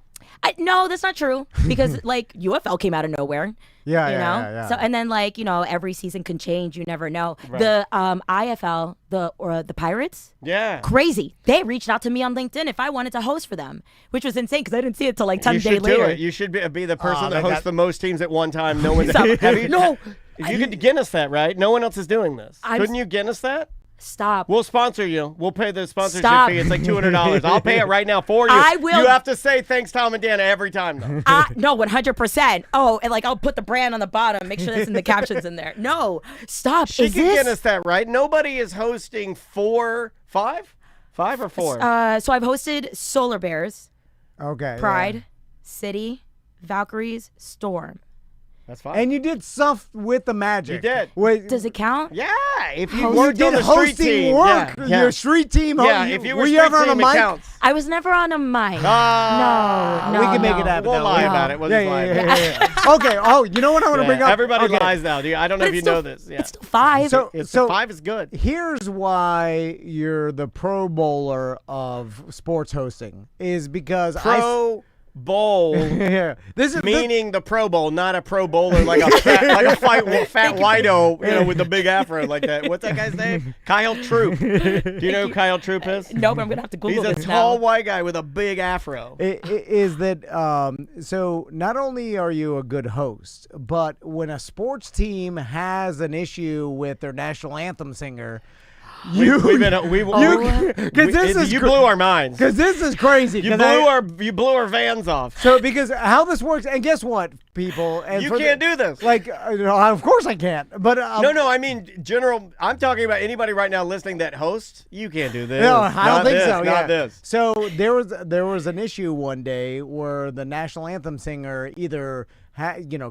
No, that's not true because like UFL came out of nowhere. Yeah, you yeah, know. yeah, yeah. So and then like every season can change. You never know. The IFL, the Pirates. Yeah. Crazy. They reached out to me on LinkedIn if I wanted to host for them, which was insane because I didn't see it till like 10 You days should later. do it. You should be the person that that- hosts the most teams at one time. No one. Stop. Have you, No. You could Guinness that, right? No one else is doing this. Couldn't you Guinness that? Stop. We'll sponsor you. We'll pay the sponsorship Stop. fee. It's like $200. I'll pay it right now for you. I will- You have to say thanks, Tom and Dana, every time, though. No, 100%. Oh, and like I'll put the brand on the bottom. Make sure that's in the captions in there. No, stop. She Is can this? Guinness that, right? Nobody is hosting 5 or 4. So I've hosted Solar Bears, Okay. Pride, City, Valkyries, Storm. That's fine. And you did stuff with the Magic. You did. Wait, Does it count? yeah, if you You you worked did on the street hosting team, work. yeah. Your street team. Yeah, if you were street ever on a team, it mic? counts. I was never on a mic. Ah, no, we can make no. it happen. We'll though. lie Yeah. about it. We'll Yeah, just lie yeah, about it. yeah, yeah. Okay. Oh, you know what I want to bring up? Everybody Okay. lies now. I don't know But if you it's still- know this. Yeah. It's still 5. So 5 is good. here's why you're the Pro Bowler of sports hosting is because Pro Bowl. yeah. This is Meaning the Pro Bowl, not a Pro Bowler like a fat fat whiteo, with the big afro like that. What's that guy's name? Kyle Troop. Do you know who Kyle Troop is? No, but I'm gonna have to Google He's a this tall now. white guy with a big afro. is that so not only are you a good host, but when a sports team has an issue with their national anthem singer, you blew our minds. because this is crazy. You 'cause blew our vans off. So because how this works, and guess what, people, and You for can't do this. Like, of course I can't. But No, I mean general. I'm talking about anybody right now listening that hosts. You can't do this. No, I don't Not think this, so. Yeah. Not this. So there was an issue one day where the national anthem singer either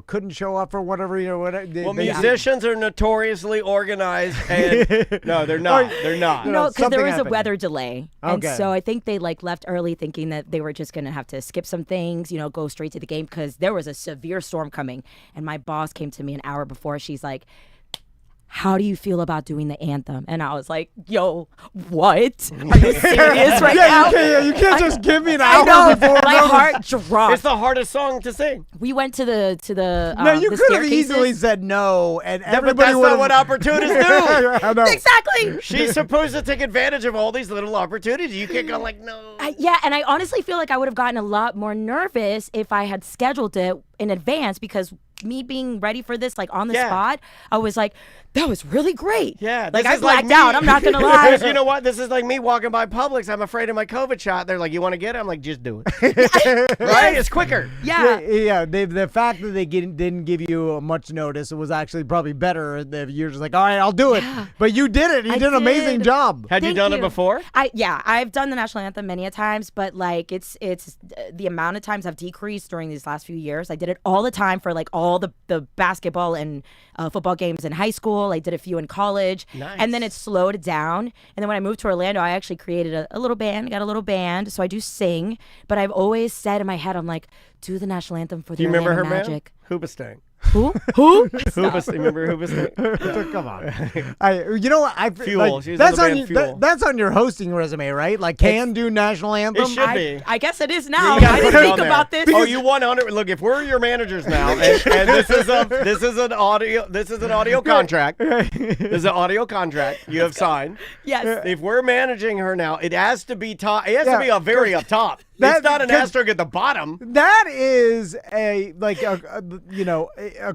couldn't show up for whatever whatever. Well, musicians are notoriously organized, and no, they're not. They're not. No, because something there was happened. a weather delay, and Okay. so I think they like left early, thinking that they were just gonna have to skip some things, go straight to the game because there was a severe storm coming. And my boss came to me an hour before. She's like, "How do you feel about doing the anthem?" And I was like, "Yo, what? Are you serious right now?" You can't just give me an I hour know. before. My notice. heart dropped. It's the hardest song to sing. We went to the No, you the could have staircases. easily said no, and Yeah, but everybody that's would not what opportunists do. I know. Exactly. She's supposed to take advantage of all these little opportunities. You can't go like, no. Yeah, and I honestly feel like I would have gotten a lot more nervous if I had scheduled it in advance because me being ready for this, like on the Yeah. spot, I was like, that was really great. Yeah, like this I is like blacked out. me. I'm not gonna lie. You know what? This is like me walking by Publix. I'm afraid of my COVID shot. They're like, you want to get it? I'm like, just do it. Right? It's quicker. Yeah. Yeah. The fact that they didn't give you much notice, it was actually probably better if you're just like, all right, I'll do it. But you did it. You I did an amazing did. job. Had you Thank done it you. before? I've done the national anthem many a times, but like it's the amount of times I've decreased during these last few years. I did it all the time for like all the basketball and football games in high school. I did a few in college, and then it slowed down. And then when I moved to Orlando, I actually created a little band. Got a little band, so I do sing. But I've always said in my head, I'm like, do the national anthem for the Do you remember her Orlando band? Magic. Hoopastang. Who? Who? Hoopastang. Remember Hoopastang? Come on. You know what? Fuel. Like, She's in that's the on band you, Fuel. that's on your hosting resume, right? Like, can do national anthem. It should be. I guess it is now. You gotta I put didn't it think on there. about this. Oh, you 100. Look, if we're your managers now, and this is an audio contract. This is an audio contract you have signed. Yes. If we're managing her now, it has to be top. It has Yeah, to be a very up top. that- It's not an 'cause- asterisk at the bottom. That is a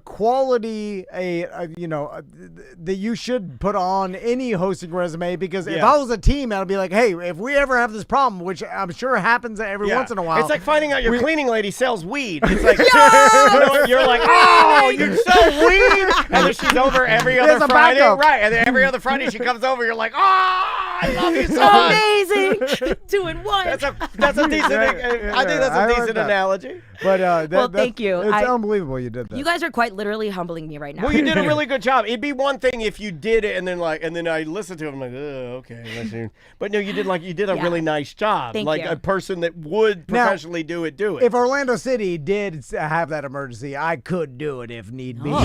quality that you should put on any hosting resume because if Yeah. I was a team, I'd be like, hey, if we ever have this problem, which I'm sure happens every once in a while, It's like finding out your cleaning lady sells weed. It's like, you're like, oh, you sell weed? And then she's over every other There's a Friday. backup. Right. And then every other Friday she comes over. You're like, oh, I love you so much. Amazing. 2 in 1. That's a decent, I think that's I a like decent that. analogy. But Well, thank you. It's I- unbelievable you did that. You guys are quite literally humbling me right now. Well, you did a really good job. It'd be one thing if you did it and then I listened to it. I'm like, oh, okay. But no, you did a Yeah. really nice job. Thank like you. a person that would Now, professionally do it. if Orlando City did have that emergency, I could do it if need be. Is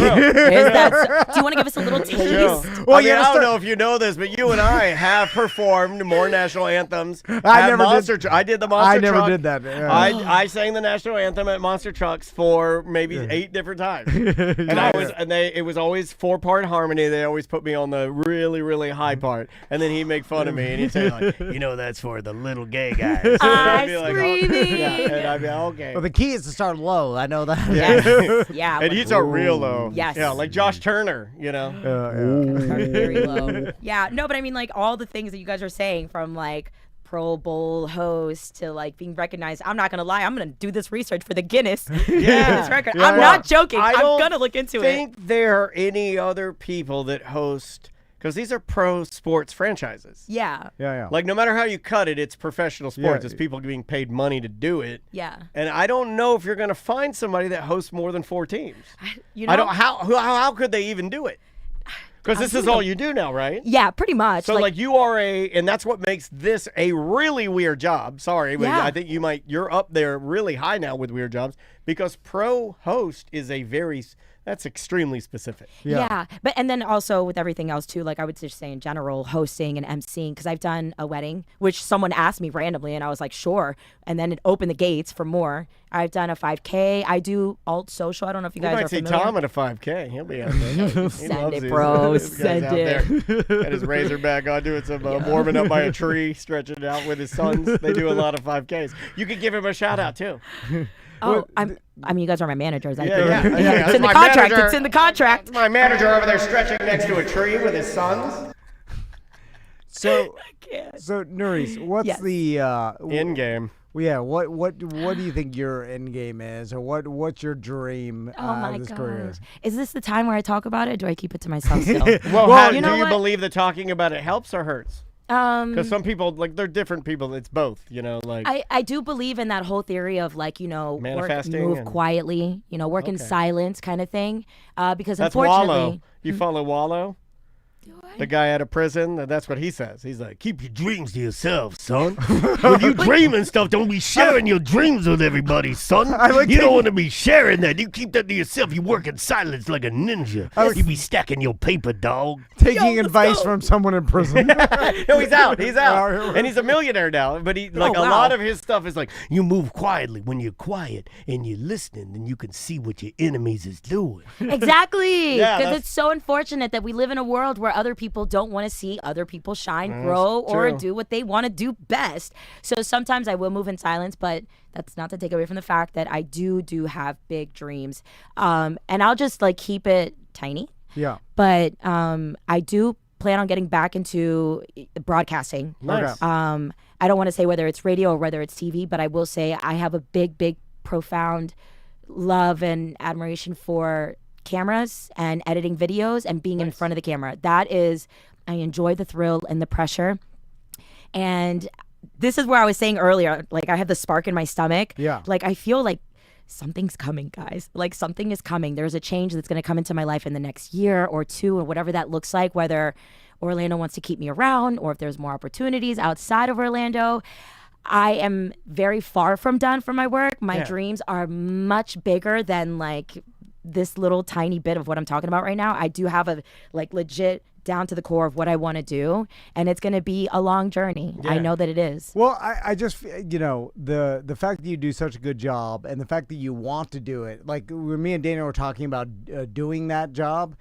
that, do you want to give us a Well, little taste? Well, I mean, you I gotta don't start- know if you know this, but you and I have performed more national anthems. I at never Monster did. I did the Monster I never Truck. did that. Yeah. I sang the national anthem at Monster Trucks for maybe 8 different times, it was always 4-part harmony. They always put me on the really, really high part, and then he'd make fun of me and he'd say like, that's for the little gay guys. And I'd be like, and I'd be like, okay. Well, the key is to start low. I know that. Yes. Yeah. And he'd start real low. Yes. Yeah, like Josh Turner, Start very low. Yeah. No, but I mean, like all the things that you guys are saying, from like Pro Bowl host to like being recognized. I'm not gonna lie. I'm gonna do this research for the Guinness. Yeah. this record. Yeah, I'm not joking. I'm don't gonna look into it. think there are any other people that host, because these are pro sports franchises. Yeah. Yeah. Like, no matter how you cut it, it's professional sports. Yeah. It's people being paid money to do it. Yeah. And I don't know if you're going to find somebody that hosts more than 4 teams. You know. I don't. How could they even do it? Because this is all you do now, right? Yeah, pretty much. So like you are and that's what makes this a really weird job. Sorry, but Yeah. I think you're up there really high now with weird jobs, because pro host is that's extremely specific. Yeah. But and then also with everything else too, like I would just say in general, hosting and emceeing, because I've done a wedding, which someone asked me randomly and I was like, sure. And then it opened the gates for more. I've done a 5K. I do alt social. I don't know if you guys might are see familiar. Tom at a 5K. He'll be out there. Send it, bro. Send it. Got his razorback on, doing some warming up by a tree, stretching it out with his sons. They do a lot of 5Ks. You could give him a shout out too. Oh, I mean, you guys are my managers. I think. Yeah. It's That's in the my contract. manager. It's in the contract. My manager over there stretching next to a tree with his sons. So, can't. so Narice, what's Yes. the In game. Yeah, what do you think your end game is, or what's your dream Oh my of this god! career? Is this the time where I talk about it? Or do I keep it to myself still? Well, you do know you what? believe that talking about it helps or hurts? Because some people, like, they're different people. It's both, like. I do believe in that whole theory of like, work, Manifesting move and- quietly, work in silence kind of thing. Because That's unfortunately, Wallow. You follow Wallow? Do I? The guy out of prison? That's what he says. He's like, keep your dreams to yourself, son. When you dream and stuff, don't be sharing your dreams with everybody, son. You don't want to be sharing that. You keep that to yourself. You work in silence like a ninja. You be stacking your paper, dog. Taking advice from someone in prison. No, he's out. He's out. And he's a millionaire now. But a wow. lot of his stuff is like, you move quietly. When you're quiet and you're listening, then you can see what your enemies is doing. Exactly. Yeah, Because that's- it's so unfortunate that we live in a world where other people don't want to see other people shine, grow, or true. do what they want to do best. So sometimes I will move in silence, but that's not to take away from the fact that I do have big dreams. And I'll just like keep it tiny. Yeah. But I do plan on getting back into broadcasting. Nice. I don't want to say whether it's radio or whether it's TV, but I will say I have a big, profound love and admiration for cameras and editing videos and being in front of the camera. I enjoy the thrill and the pressure. And this is where I was saying earlier, like I have the spark in my stomach. Yeah. Like I feel like something's coming, guys. Like something is coming. There's a change that's going to come into my life in the next year or two, or whatever that looks like, whether Orlando wants to keep me around or if there's more opportunities outside of Orlando. I am very far from done for my work. My dreams are much bigger than like this little tiny bit of what I'm talking about right now. I do have a like legit down to the core of what I want to do, and it's going to be a long journey. I know that it is. Well, I just, the fact that you do such a good job and the fact that you want to do it, like when me and Dana were talking about doing that job,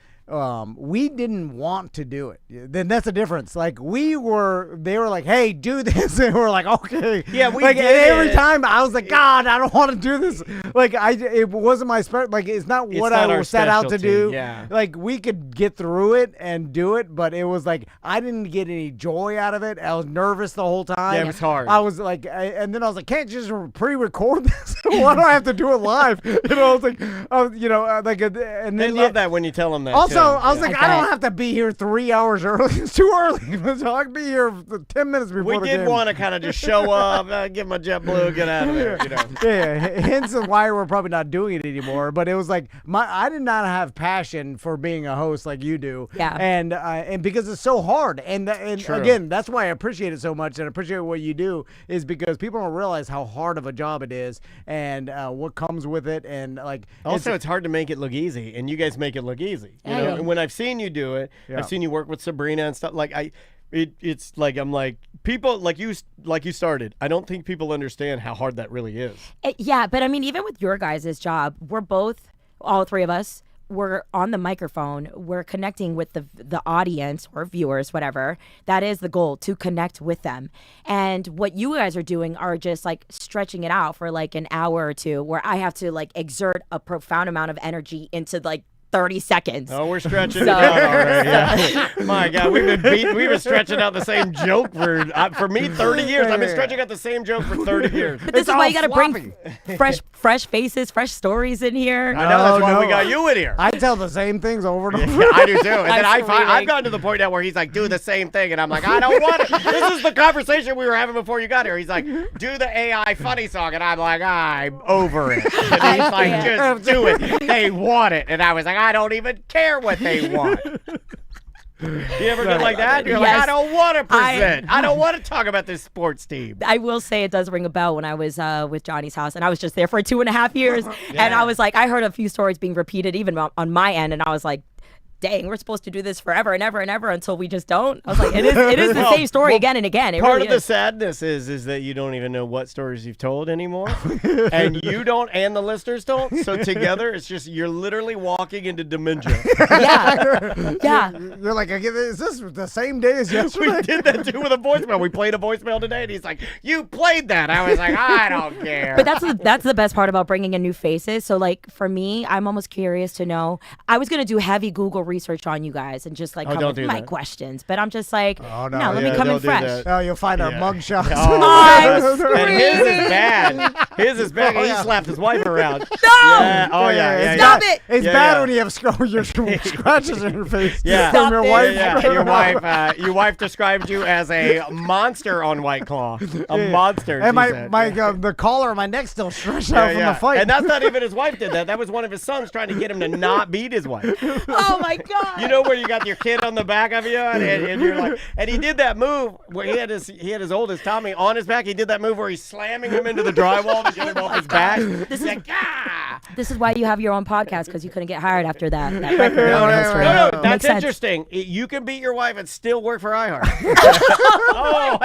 we didn't want to do it. Then that's the difference. Like they were like, hey, do this. And we're like, okay. Yeah, we like, did and every it. time I was like, God, I don't want to do this. Like it wasn't my like, it's not what not I our was set out to specialty, do. yeah. Like we could get through it and do it, but it was like, I didn't get any joy out of it. I was nervous the whole time. Yeah, it was hard. I was like, and then I was like, can't you just pre-record this? Why do I have to do it live? I was like, and They then love that when you tell them that. also, too. I was Yeah. like, I don't have to be here 3 hours early. It's too early. So I can be here 10 minutes before we the did game. want to kind of just show up, give my JetBlue, get out of there. Yeah, hence why we're probably not doing it anymore. But it was like I did not have passion for being a host like you do. Yeah. And because it's so hard. And True. again, that's why I appreciate it so much and appreciate what you do is because people don't realize how hard of a job it is and what comes with it. And like Also, it's hard to make it look easy, and you guys make it look easy. Yeah. And when I've seen you do it, Yeah. I've seen you work with Sabrina and stuff. Like it's like I'm like people like you started. I don't think people understand how hard that really is. Yeah, but I mean, even with your guys' job, we're both, all three of us, we're on the microphone. We're connecting with the audience or viewers, whatever. That is the goal, to connect with them. And what you guys are doing are just like stretching it out for like an hour or two, where I have to like exert a profound amount of energy into like 30 seconds. Oh, we're stretching it out already. Yeah. My God, we've been stretching out the same joke for me 30 years. I've been stretching out the same joke for 30 years. But this is why you got to bring fresh faces, fresh stories in here. I know, that's why we got you in here. I tell the same things over and over. Yeah, I do too. And then I've gotten to the point now where he's like, do the same thing. And I'm like, I don't want it. This is the conversation we were having before you got here. He's like, do the AI funny song. And I'm like, I'm over it. And he's like, just do it. They want it. And I was like, I don't even care what they want. You ever get like that? You're like, I don't want to present. I don't want to talk about this sports team. I will say it does ring a bell when I was with Johnny's house, and I was just there for 2.5 years. And I was like, I heard a few stories being repeated even on my end, and I was like, dang, we're supposed to do this forever and ever and ever until we just don't. I was like, it is the same story again and again. It part really of the is. sadness is that you don't even know what stories you've told anymore. And you don't, and the listeners don't. So together, it's just, you're literally walking into dementia. Yeah. You're like, is this the same day as yesterday? We did that too with a voicemail. We played a voicemail today, and he's like, you played that. I was like, I don't care. But that's the best part about bringing in new faces. So like for me, I'm almost curious to know. I was gonna do heavy Google research on you guys and just like come with my questions, but I'm just like, no, let me come in fresh. Oh, you'll find our mug shots. And his is bad. His is bad. He slapped his wife around. No! Yeah. Oh yeah. Stop it! It's bad when you have your scratches in your face. Yeah. From your wife. Yeah. Your wife described you as a monster on White Claw. A monster. And the collar of my neck still stretched out from the fight. And that's not even his wife did that. That was one of his sons trying to get him to not beat his wife. Oh my God! You know where you got your kid on the back of you, and you're like, and he did that move where he had his oldest Tommy on his back. He did that move where he's slamming him into the drywall to get him off his back. This is why you have your own podcast, because you couldn't get hired after that. No, that's interesting. You can beat your wife and still work for iHeart. Oh,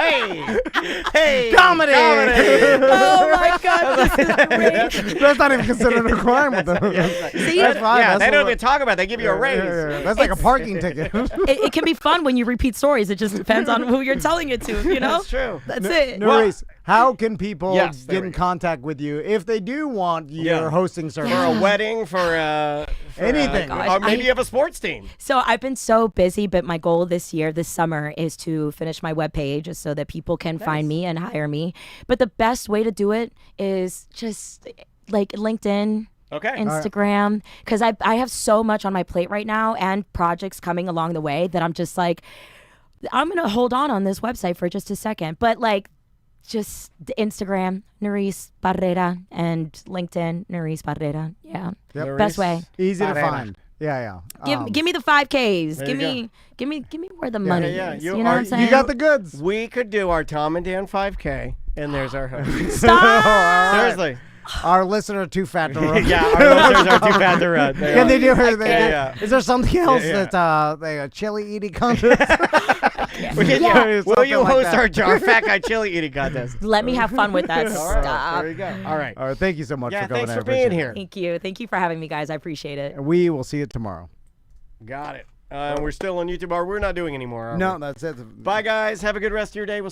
hey, comedy. Oh my God, this is great. That's not even considered a crime with them. See, that's fine. Yeah, they don't even talk about it. They give you a raise. That's like a parking ticket. It can be fun when you repeat stories. It just depends on who you're telling it to, you know? That's true. That's it. Narice, how can people get in contact with you if they do want your hosting service? For a wedding, for anything. Or maybe you have a sports team. So I've been so busy, but my goal this summer, is to finish my webpage so that people can find me and hire me. But the best way to do it is just like LinkedIn. Okay. Instagram, because I have so much on my plate right now and projects coming along the way that I'm just like, I'm going to hold on this website for just a second. But like, just Instagram, Narice Barrera, and LinkedIn, Narice Barrera. Yeah. Yep. Best way. Easy to find. Yeah. Give me the 5Ks. Give me where the money is. You know what I'm saying? You got the goods. We could do our Tom and Dan 5K, and there's our host. Stop! Seriously. Our listeners are too fat to run. Yeah, our listeners are too fat to run. Can they do it? Is there something else that's a chili eating contest? Will you host our fat guy chili eating contest? Let me have fun with that. Stop. There you go. All right. All right. Thank you so much for coming. Thanks for being here. Thank you. Thank you for having me, guys. I appreciate it. We will see you tomorrow. Got it. We're still on YouTube. We're not doing anymore. No, that's it. Bye, guys. Have a good rest of your day. We'll